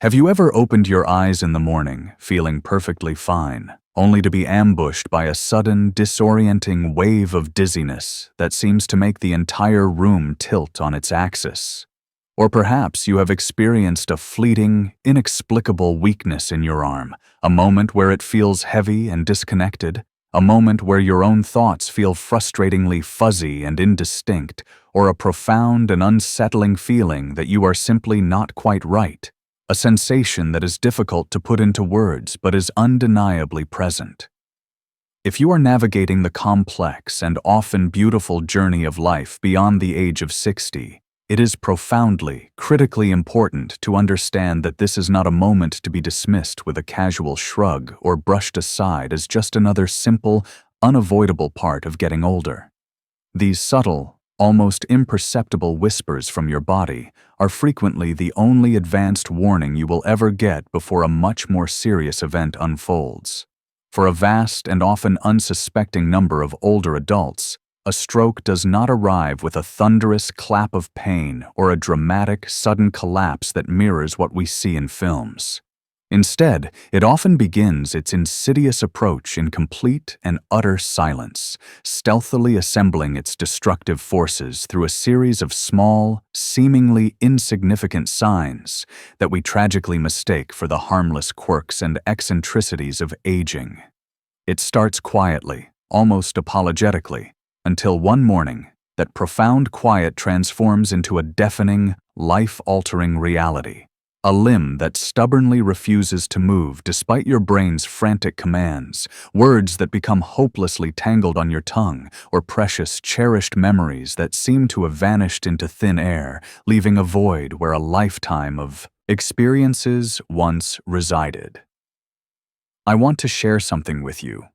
Have you ever opened your eyes in the morning, feeling perfectly fine, only to be ambushed by a sudden, disorienting wave of dizziness that seems to make the entire room tilt on its axis? Or perhaps you have experienced a fleeting, inexplicable weakness in your arm, a moment where it feels heavy and disconnected, a moment where your own thoughts feel frustratingly fuzzy and indistinct, or a profound and unsettling feeling that you are simply not quite right. A sensation that is difficult to put into words but is undeniably present. If you are navigating the complex and often beautiful journey of life beyond the age of 60, it is profoundly, critically important to understand that this is not a moment to be dismissed with a casual shrug or brushed aside as just another simple, unavoidable part of getting older. These subtle, almost imperceptible whispers from your body are frequently the only advanced warning you will ever get before a much more serious event unfolds. For a vast and often unsuspecting number of older adults, a stroke does not arrive with a thunderous clap of pain or a dramatic, sudden collapse that mirrors what we see in films. Instead, it often begins its insidious approach in complete and utter silence, stealthily assembling its destructive forces through a series of small, seemingly insignificant signs that we tragically mistake for the harmless quirks and eccentricities of aging. It starts quietly, almost apologetically, until one morning, that profound quiet transforms into a deafening, life-altering reality. A limb that stubbornly refuses to move despite your brain's frantic commands, words that become hopelessly tangled on your tongue, or precious, cherished memories that seem to have vanished into thin air, leaving a void where a lifetime of experiences once resided. I want to share something with you,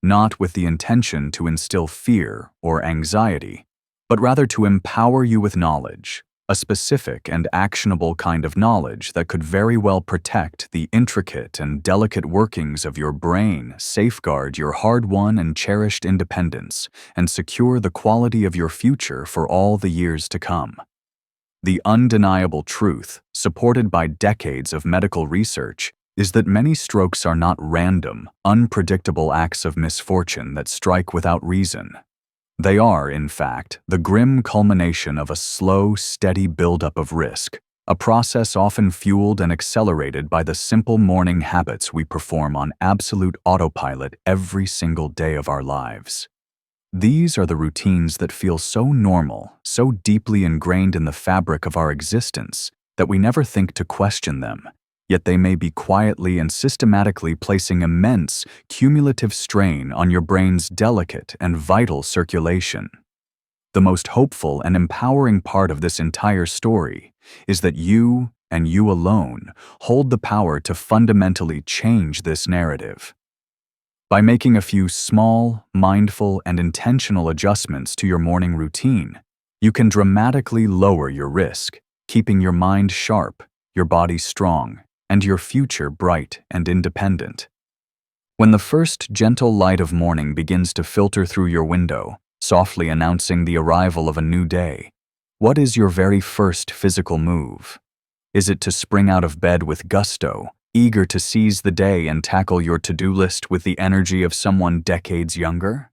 not with the intention to instill fear or anxiety, but rather to empower you with knowledge. A specific and actionable kind of knowledge that could very well protect the intricate and delicate workings of your brain, safeguard your hard-won and cherished independence, and secure the quality of your future for all the years to come. The undeniable truth, supported by decades of medical research, is that many strokes are not random, unpredictable acts of misfortune that strike without reason. They are, in fact, the grim culmination of a slow, steady buildup of risk, a process often fueled and accelerated by the simple morning habits we perform on absolute autopilot every single day of our lives. These are the routines that feel so normal, so deeply ingrained in the fabric of our existence, that we never think to question them. Yet they may be quietly and systematically placing immense, cumulative strain on your brain's delicate and vital circulation. The most hopeful and empowering part of this entire story is that you, and you alone, hold the power to fundamentally change this narrative. By making a few small, mindful, and intentional adjustments to your morning routine, you can dramatically lower your risk, keeping your mind sharp, your body strong, and your future bright and independent. When the first gentle light of morning begins to filter through your window, softly announcing the arrival of a new day, what is your very first physical move? Is it to spring out of bed with gusto, eager to seize the day and tackle your to-do list with the energy of someone decades younger?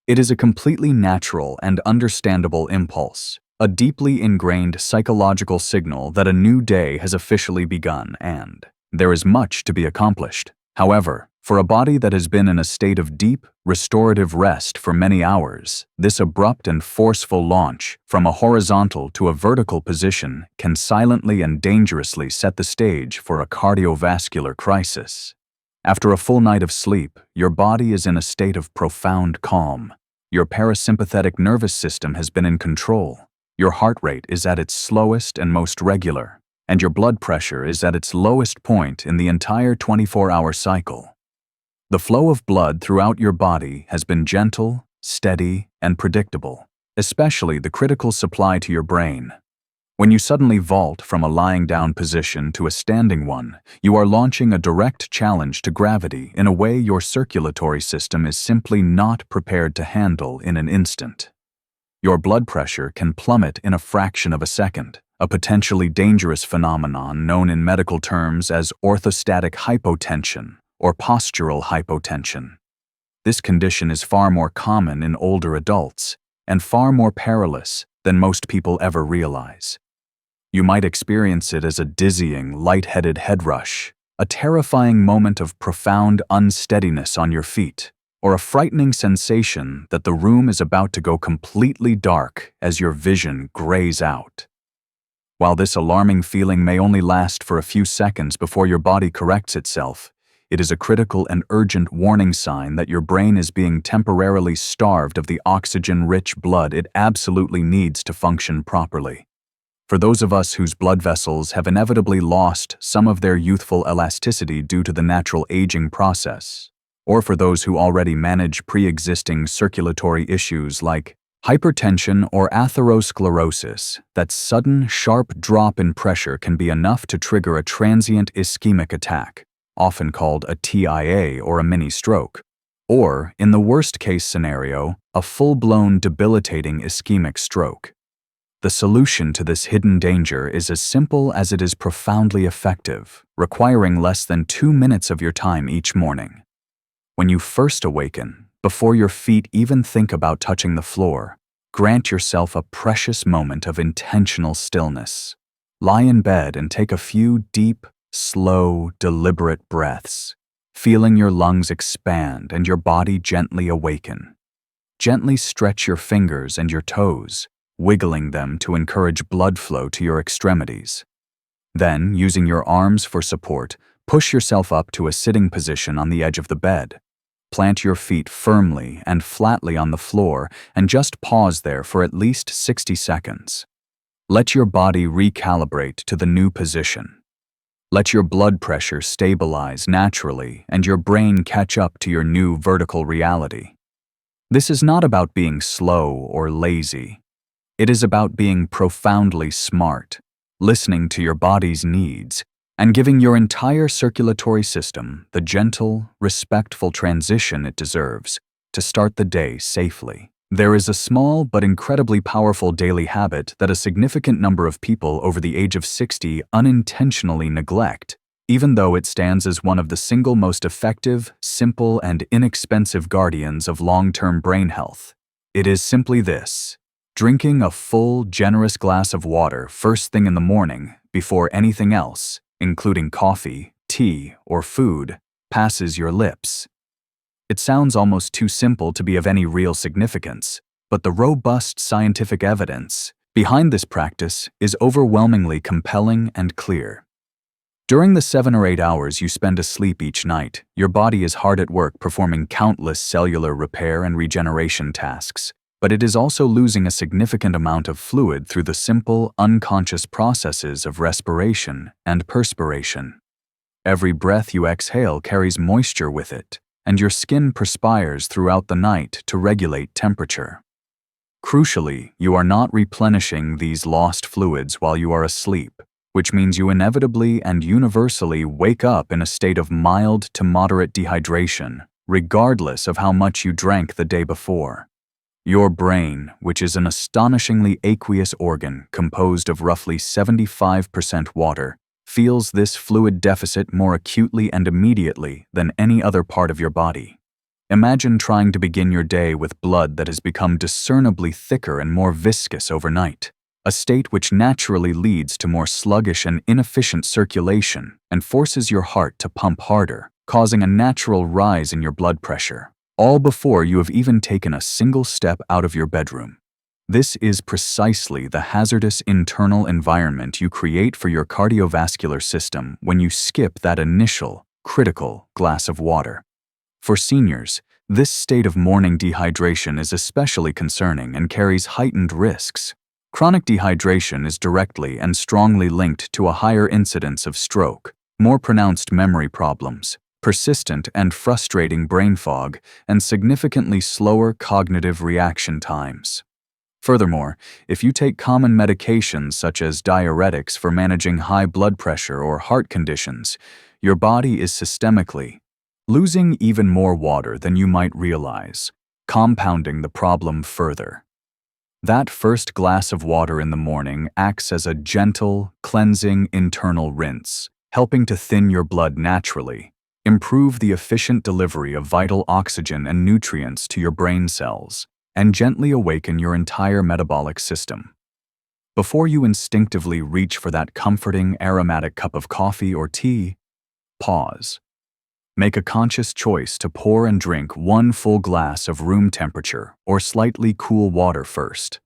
It is a completely natural and understandable impulse, a deeply ingrained psychological signal that a new day has officially begun, and there is much to be accomplished. However, for a body that has been in a state of deep, restorative rest for many hours, this abrupt and forceful launch from a horizontal to a vertical position can silently and dangerously set the stage for a cardiovascular crisis. After a full night of sleep, your body is in a state of profound calm. Your parasympathetic nervous system has been in control. Your heart rate is at its slowest and most regular, and your blood pressure is at its lowest point in the entire 24-hour cycle. The flow of blood throughout your body has been gentle, steady, and predictable, especially the critical supply to your brain. When you suddenly vault from a lying-down position to a standing one, you are launching a direct challenge to gravity in a way your circulatory system is simply not prepared to handle in an instant. Your blood pressure can plummet in a fraction of a second, a potentially dangerous phenomenon known in medical terms as orthostatic hypotension or postural hypotension. This condition is far more common in older adults and far more perilous than most people ever realize. You might experience it as a dizzying, lightheaded head rush, a terrifying moment of profound unsteadiness on your feet, or a frightening sensation that the room is about to go completely dark as your vision grays out. While this alarming feeling may only last for a few seconds before your body corrects itself, it is a critical and urgent warning sign that your brain is being temporarily starved of the oxygen-rich blood it absolutely needs to function properly. For those of us whose blood vessels have inevitably lost some of their youthful elasticity due to the natural aging process, or for those who already manage pre-existing circulatory issues like hypertension or atherosclerosis, that sudden, sharp drop in pressure can be enough to trigger a transient ischemic attack, often called a TIA or a mini-stroke, or, in the worst-case scenario, a full-blown debilitating ischemic stroke. The solution to this hidden danger is as simple as it is profoundly effective, requiring less than 2 minutes of your time each morning. When you first awaken, before your feet even think about touching the floor, grant yourself a precious moment of intentional stillness. Lie in bed and take a few deep, slow, deliberate breaths, feeling your lungs expand and your body gently awaken. Gently stretch your fingers and your toes, wiggling them to encourage blood flow to your extremities. Then, using your arms for support, push yourself up to a sitting position on the edge of the bed. Plant your feet firmly and flatly on the floor and just pause there for at least 60 seconds. Let your body recalibrate to the new position. Let your blood pressure stabilize naturally and your brain catch up to your new vertical reality. This is not about being slow or lazy. It is about being profoundly smart, listening to your body's needs, and giving your entire circulatory system the gentle, respectful transition it deserves to start the day safely. There is a small but incredibly powerful daily habit that a significant number of people over the age of 60 unintentionally neglect, even though it stands as one of the single most effective, simple, and inexpensive guardians of long-term brain health. It is simply this: drinking a full, generous glass of water first thing in the morning before anything else, including coffee, tea, or food, passes your lips. It sounds almost too simple to be of any real significance, but the robust scientific evidence behind this practice is overwhelmingly compelling and clear. During the 7 or 8 hours you spend asleep each night, your body is hard at work performing countless cellular repair and regeneration tasks, but it is also losing a significant amount of fluid through the simple, unconscious processes of respiration and perspiration. Every breath you exhale carries moisture with it, and your skin perspires throughout the night to regulate temperature. Crucially, you are not replenishing these lost fluids while you are asleep, which means you inevitably and universally wake up in a state of mild to moderate dehydration, regardless of how much you drank the day before. Your brain, which is an astonishingly aqueous organ composed of roughly 75% water, feels this fluid deficit more acutely and immediately than any other part of your body. Imagine trying to begin your day with blood that has become discernibly thicker and more viscous overnight, a state which naturally leads to more sluggish and inefficient circulation and forces your heart to pump harder, causing a natural rise in your blood pressure, all before you have even taken a single step out of your bedroom. This is precisely the hazardous internal environment you create for your cardiovascular system when you skip that initial, critical glass of water. For seniors, this state of morning dehydration is especially concerning and carries heightened risks. Chronic dehydration is directly and strongly linked to a higher incidence of stroke, more pronounced memory problems, persistent and frustrating brain fog, and significantly slower cognitive reaction times. Furthermore, if you take common medications such as diuretics for managing high blood pressure or heart conditions, your body is systemically losing even more water than you might realize, compounding the problem further. That first glass of water in the morning acts as a gentle, cleansing internal rinse, helping to thin your blood naturally, improve the efficient delivery of vital oxygen and nutrients to your brain cells, and gently awaken your entire metabolic system. Before you instinctively reach for that comforting, aromatic cup of coffee or tea, pause. Make a conscious choice to pour and drink one full glass of room temperature or slightly cool water first.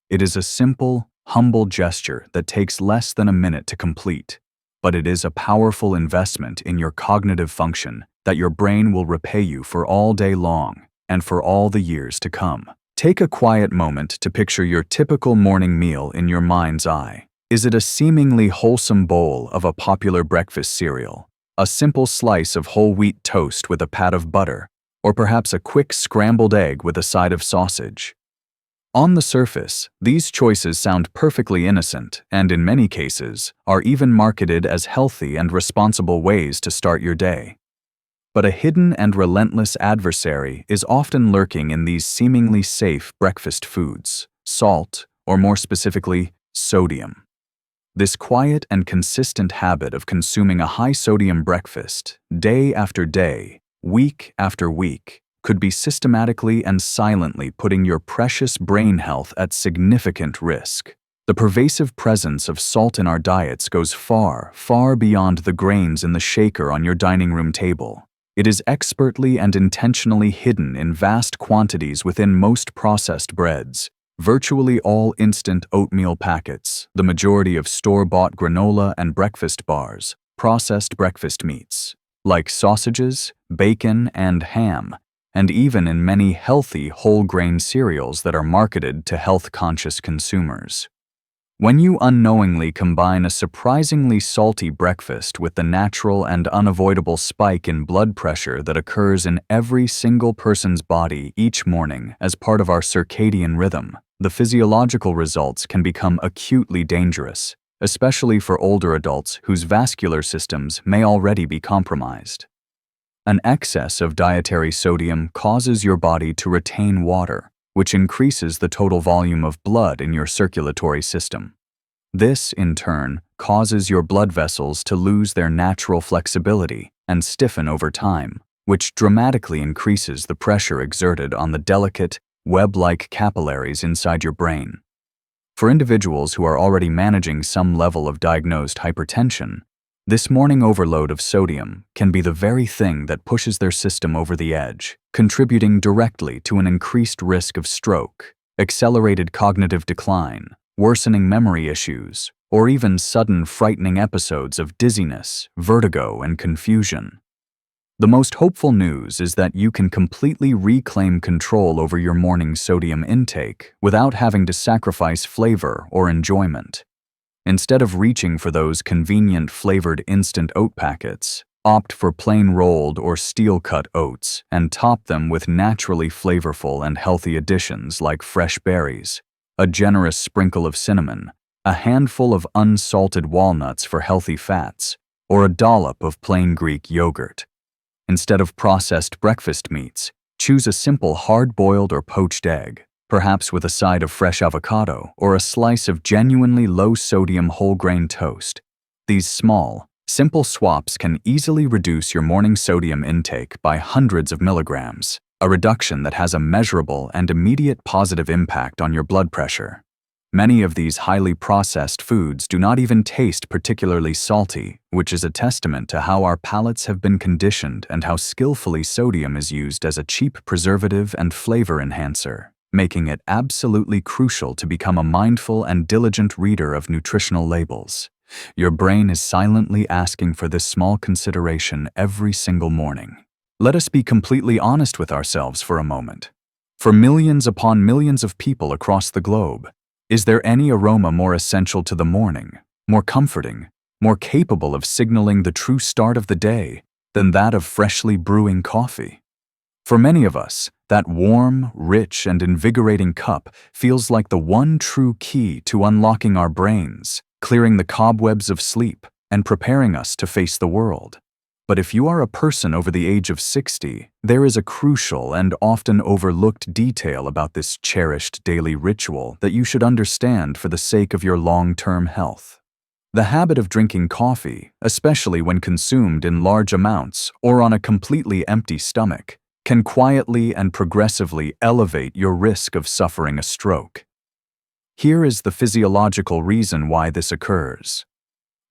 It is a simple, humble gesture that takes less than a minute to complete, but it is a powerful investment in your cognitive function that your brain will repay you for all day long and for all the years to come. Take a quiet moment to picture your typical morning meal in your mind's eye. Is it a seemingly wholesome bowl of a popular breakfast cereal, a simple slice of whole wheat toast with a pat of butter, or perhaps a quick scrambled egg with a side of sausage? On the surface, these choices sound perfectly innocent and, in many cases, are even marketed as healthy and responsible ways to start your day. But a hidden and relentless adversary is often lurking in these seemingly safe breakfast foods: salt, or more specifically, sodium. This quiet and consistent habit of consuming a high-sodium breakfast, day after day, week after week, could be systematically and silently putting your precious brain health at significant risk. The pervasive presence of salt in our diets goes far, far beyond the grains in the shaker on your dining room table. It is expertly and intentionally hidden in vast quantities within most processed breads, virtually all instant oatmeal packets, the majority of store-bought granola and breakfast bars, processed breakfast meats, like sausages, bacon, and ham, and even in many healthy whole-grain cereals that are marketed to health-conscious consumers. When you unknowingly combine a surprisingly salty breakfast with the natural and unavoidable spike in blood pressure that occurs in every single person's body each morning as part of our circadian rhythm, the physiological results can become acutely dangerous, especially for older adults whose vascular systems may already be compromised. An excess of dietary sodium causes your body to retain water, which increases the total volume of blood in your circulatory system. This, in turn, causes your blood vessels to lose their natural flexibility and stiffen over time, which dramatically increases the pressure exerted on the delicate, web-like capillaries inside your brain. For individuals who are already managing some level of diagnosed hypertension, this morning overload of sodium can be the very thing that pushes their system over the edge, contributing directly to an increased risk of stroke, accelerated cognitive decline, worsening memory issues, or even sudden frightening episodes of dizziness, vertigo, and confusion. The most hopeful news is that you can completely reclaim control over your morning sodium intake without having to sacrifice flavor or enjoyment. Instead of reaching for those convenient flavored instant oat packets, opt for plain rolled or steel-cut oats and top them with naturally flavorful and healthy additions like fresh berries, a generous sprinkle of cinnamon, a handful of unsalted walnuts for healthy fats, or a dollop of plain Greek yogurt. Instead of processed breakfast meats, choose a simple hard-boiled or poached egg, perhaps with a side of fresh avocado or a slice of genuinely low-sodium whole-grain toast. These small, simple swaps can easily reduce your morning sodium intake by hundreds of milligrams, a reduction that has a measurable and immediate positive impact on your blood pressure. Many of these highly processed foods do not even taste particularly salty, which is a testament to how our palates have been conditioned and how skillfully sodium is used as a cheap preservative and flavor enhancer, making it absolutely crucial to become a mindful and diligent reader of nutritional labels. Your brain is silently asking for this small consideration every single morning. Let us be completely honest with ourselves for a moment. For millions upon millions of people across the globe, is there any aroma more essential to the morning, more comforting, more capable of signaling the true start of the day than that of freshly brewing coffee? For many of us, that warm, rich, and invigorating cup feels like the one true key to unlocking our brains, clearing the cobwebs of sleep, and preparing us to face the world. But if you are a person over the age of 60, there is a crucial and often overlooked detail about this cherished daily ritual that you should understand for the sake of your long-term health. The habit of drinking coffee, especially when consumed in large amounts or on a completely empty stomach, can quietly and progressively elevate your risk of suffering a stroke. Here is the physiological reason why this occurs.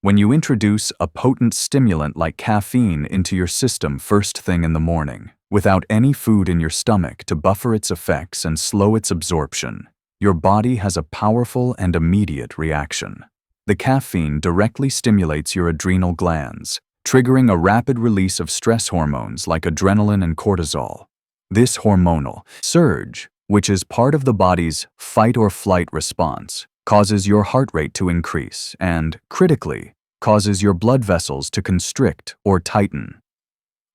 When you introduce a potent stimulant like caffeine into your system first thing in the morning, without any food in your stomach to buffer its effects and slow its absorption, your body has a powerful and immediate reaction. The caffeine directly stimulates your adrenal glands, triggering a rapid release of stress hormones like adrenaline and cortisol. This hormonal surge, which is part of the body's fight-or-flight response, causes your heart rate to increase and, critically, causes your blood vessels to constrict or tighten.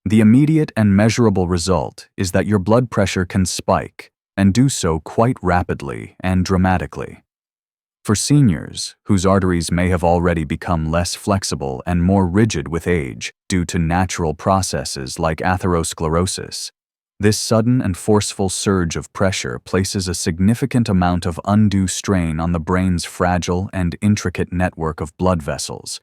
The immediate and measurable result is that your blood pressure can spike, and do so quite rapidly and dramatically. For seniors, whose arteries may have already become less flexible and more rigid with age due to natural processes like atherosclerosis, this sudden and forceful surge of pressure places a significant amount of undue strain on the brain's fragile and intricate network of blood vessels.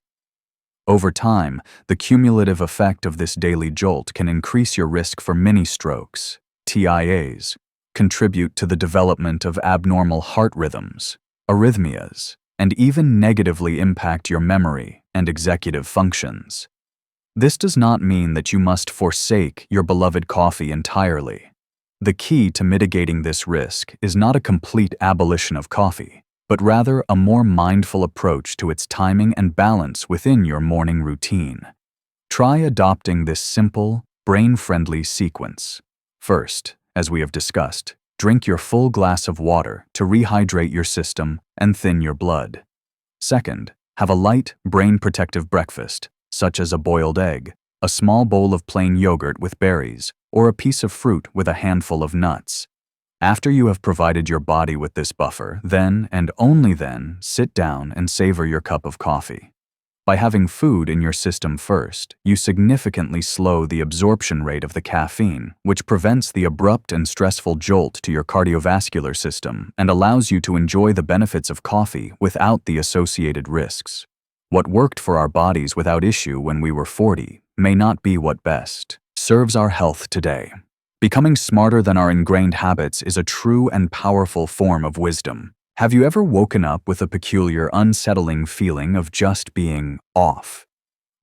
Over time, the cumulative effect of this daily jolt can increase your risk for mini-strokes, TIAs, contribute to the development of abnormal heart rhythms, arrhythmias, and even negatively impact your memory and executive functions. This does not mean that you must forsake your beloved coffee entirely. The key to mitigating this risk is not a complete abolition of coffee, but rather a more mindful approach to its timing and balance within your morning routine. Try adopting this simple, brain-friendly sequence. First, as we have discussed, drink your full glass of water to rehydrate your system and thin your blood. Second, have a light, brain-protective breakfast, such as a boiled egg, a small bowl of plain yogurt with berries, or a piece of fruit with a handful of nuts. After you have provided your body with this buffer, then, and only then, sit down and savor your cup of coffee. By having food in your system first, you significantly slow the absorption rate of the caffeine, which prevents the abrupt and stressful jolt to your cardiovascular system and allows you to enjoy the benefits of coffee without the associated risks. What worked for our bodies without issue when we were 40 may not be what best serves our health today. Becoming smarter than our ingrained habits is a true and powerful form of wisdom. Have you ever woken up with a peculiar, unsettling feeling of just being off?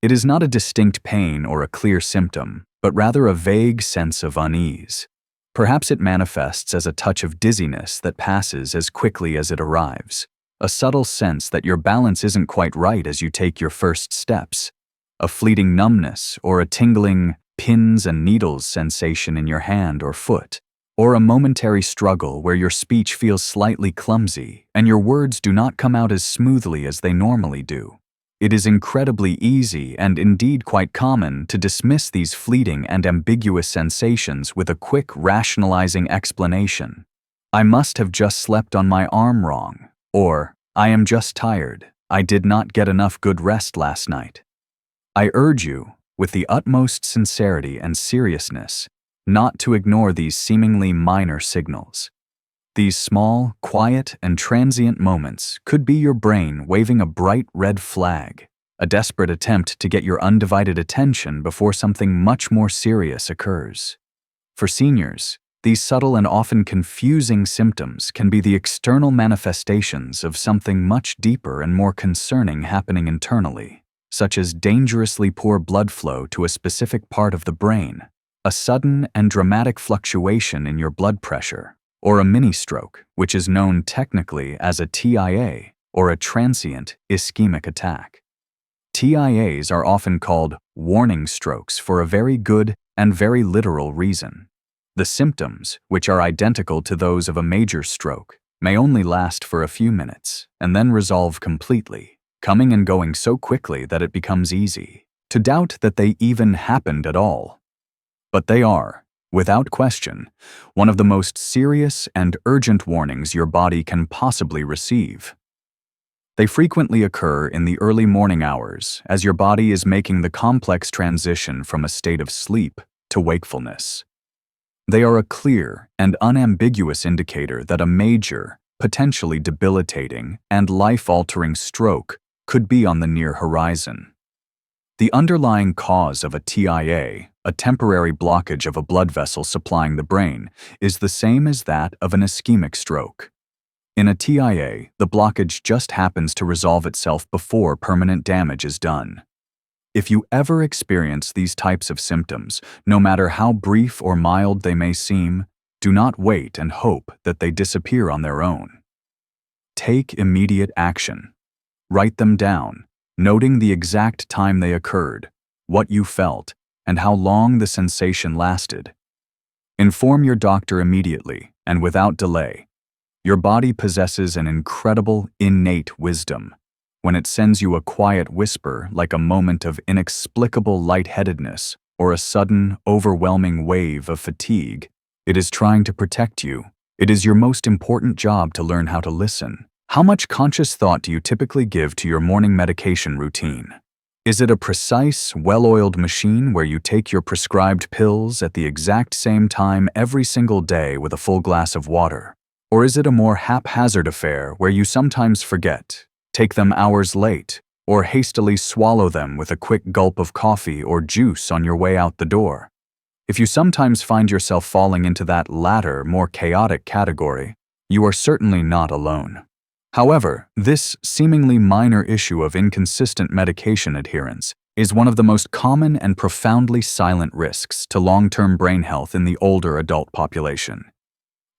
It is not a distinct pain or a clear symptom, but rather a vague sense of unease. Perhaps it manifests as a touch of dizziness that passes as quickly as it arrives, a subtle sense that your balance isn't quite right as you take your first steps, a fleeting numbness or a tingling pins and needles sensation in your hand or foot, or a momentary struggle where your speech feels slightly clumsy and your words do not come out as smoothly as they normally do. It is incredibly easy and indeed quite common to dismiss these fleeting and ambiguous sensations with a quick rationalizing explanation. I must have just slept on my arm wrong, or I am just tired, I did not get enough good rest last night. I urge you, with the utmost sincerity and seriousness, not to ignore these seemingly minor signals. These small, quiet, and transient moments could be your brain waving a bright red flag, a desperate attempt to get your undivided attention before something much more serious occurs. For seniors, these subtle and often confusing symptoms can be the external manifestations of something much deeper and more concerning happening internally, such as dangerously poor blood flow to a specific part of the brain, a sudden and dramatic fluctuation in your blood pressure, or a mini-stroke, which is known technically as a TIA, or a transient ischemic attack. TIAs are often called warning strokes for a very good and very literal reason. The symptoms, which are identical to those of a major stroke, may only last for a few minutes and then resolve completely, coming and going so quickly that it becomes easy to doubt that they even happened at all. But they are, without question, one of the most serious and urgent warnings your body can possibly receive. They frequently occur in the early morning hours as your body is making the complex transition from a state of sleep to wakefulness. They are a clear and unambiguous indicator that a major, potentially debilitating, and life-altering stroke could be on the near horizon. The underlying cause of a TIA, a temporary blockage of a blood vessel supplying the brain, is the same as that of an ischemic stroke. In a TIA, the blockage just happens to resolve itself before permanent damage is done. If you ever experience these types of symptoms, no matter how brief or mild they may seem, do not wait and hope that they disappear on their own. Take immediate action. Write them down, noting the exact time they occurred, what you felt, and how long the sensation lasted. Inform your doctor immediately and without delay. Your body possesses an incredible innate wisdom. When it sends you a quiet whisper like a moment of inexplicable lightheadedness or a sudden, overwhelming wave of fatigue, it is trying to protect you. It is your most important job to learn how to listen. How much conscious thought do you typically give to your morning medication routine? Is it a precise, well-oiled machine where you take your prescribed pills at the exact same time every single day with a full glass of water? Or is it a more haphazard affair where you sometimes forget, take them hours late, or hastily swallow them with a quick gulp of coffee or juice on your way out the door? If you sometimes find yourself falling into that latter, more chaotic category, you are certainly not alone. However, this seemingly minor issue of inconsistent medication adherence is one of the most common and profoundly silent risks to long-term brain health in the older adult population.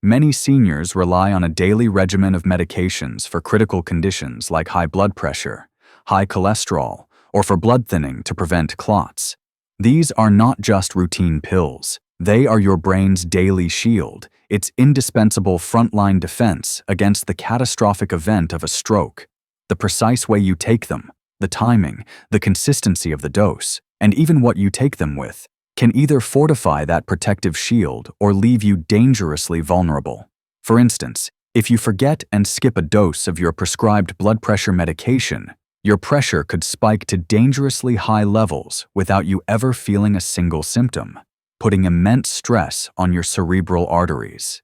Many seniors rely on a daily regimen of medications for critical conditions like high blood pressure, high cholesterol, or for blood thinning to prevent clots. These are not just routine pills. They are your brain's daily shield, its indispensable frontline defense against the catastrophic event of a stroke. The precise way you take them, the timing, the consistency of the dose, and even what you take them with, can either fortify that protective shield or leave you dangerously vulnerable. For instance, if you forget and skip a dose of your prescribed blood pressure medication, your pressure could spike to dangerously high levels without you ever feeling a single symptom, putting immense stress on your cerebral arteries.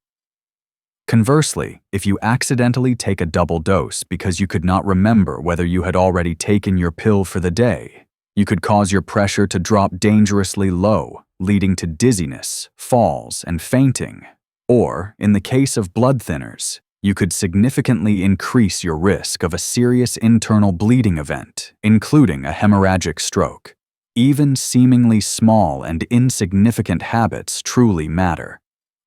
Conversely, if you accidentally take a double dose because you could not remember whether you had already taken your pill for the day, you could cause your pressure to drop dangerously low, leading to dizziness, falls, and fainting. Or, in the case of blood thinners, you could significantly increase your risk of a serious internal bleeding event, including a hemorrhagic stroke. Even seemingly small and insignificant habits truly matter.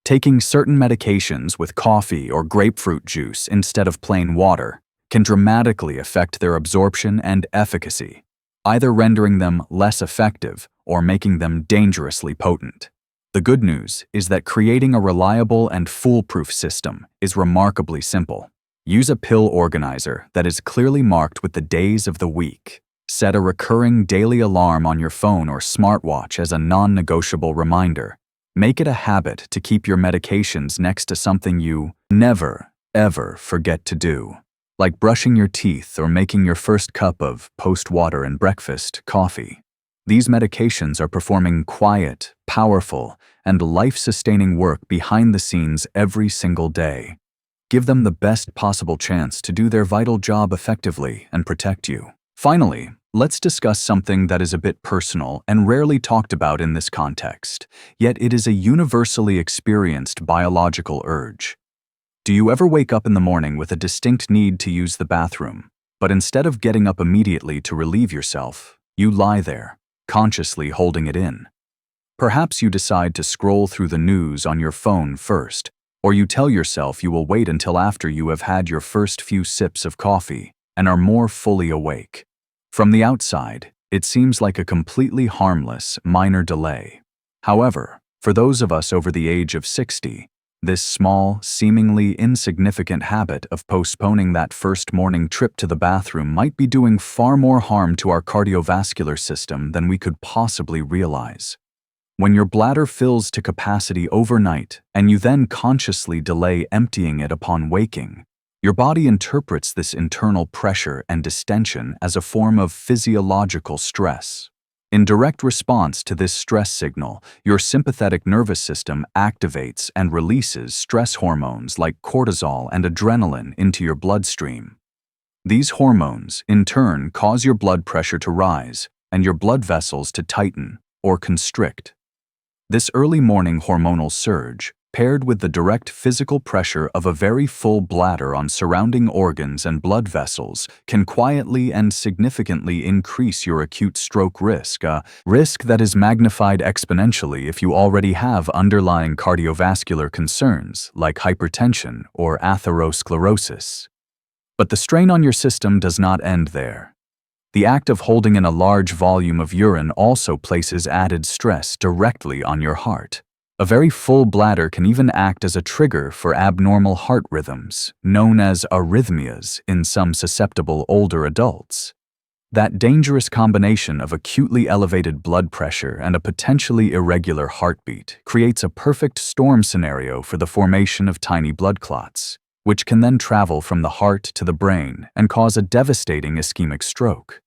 Taking certain medications with coffee or grapefruit juice instead of plain water can dramatically affect their absorption and efficacy, either rendering them less effective or making them dangerously potent. The good news is that creating a reliable and foolproof system is remarkably simple. Use a pill organizer that is clearly marked with the days of the week. Set a recurring daily alarm on your phone or smartwatch as a non-negotiable reminder. Make it a habit to keep your medications next to something you never, ever forget to do, like brushing your teeth or making your first cup of post-water and breakfast coffee. These medications are performing quiet, powerful, and life-sustaining work behind the scenes every single day. Give them the best possible chance to do their vital job effectively and protect you. Finally, let's discuss something that is a bit personal and rarely talked about in this context, yet it is a universally experienced biological urge. Do you ever wake up in the morning with a distinct need to use the bathroom, but instead of getting up immediately to relieve yourself, you lie there, consciously holding it in? Perhaps you decide to scroll through the news on your phone first, or you tell yourself you will wait until after you have had your first few sips of coffee and are more fully awake. From the outside, it seems like a completely harmless, minor delay. However, for those of us over the age of 60, this small, seemingly insignificant habit of postponing that first morning trip to the bathroom might be doing far more harm to our cardiovascular system than we could possibly realize. When your bladder fills to capacity overnight and you then consciously delay emptying it upon waking, Your body interprets this internal pressure and distension as a form of physiological stress. In direct response to this stress signal, your sympathetic nervous system activates and releases stress hormones like cortisol and adrenaline into your bloodstream. These hormones, in turn, cause your blood pressure to rise and your blood vessels to tighten or constrict. This early morning hormonal surge, paired with the direct physical pressure of a very full bladder on surrounding organs and blood vessels, can quietly and significantly increase your acute stroke risk, a risk that is magnified exponentially if you already have underlying cardiovascular concerns like hypertension or atherosclerosis. But the strain on your system does not end there. The act of holding in a large volume of urine also places added stress directly on your heart. A very full bladder can even act as a trigger for abnormal heart rhythms, known as arrhythmias in some susceptible older adults. That dangerous combination of acutely elevated blood pressure and a potentially irregular heartbeat creates a perfect storm scenario for the formation of tiny blood clots, which can then travel from the heart to the brain and cause a devastating ischemic stroke.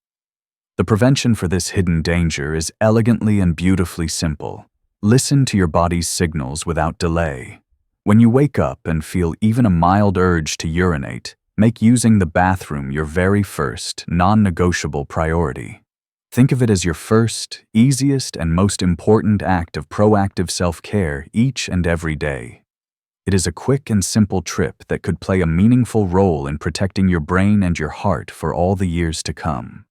The prevention for this hidden danger is elegantly and beautifully simple. Listen to your body's signals without delay. When you wake up and feel even a mild urge to urinate, make using the bathroom your very first, non-negotiable priority. Think of it as your first, easiest, and most important act of proactive self-care each and every day. It is a quick and simple trip that could play a meaningful role in protecting your brain and your heart for all the years to come.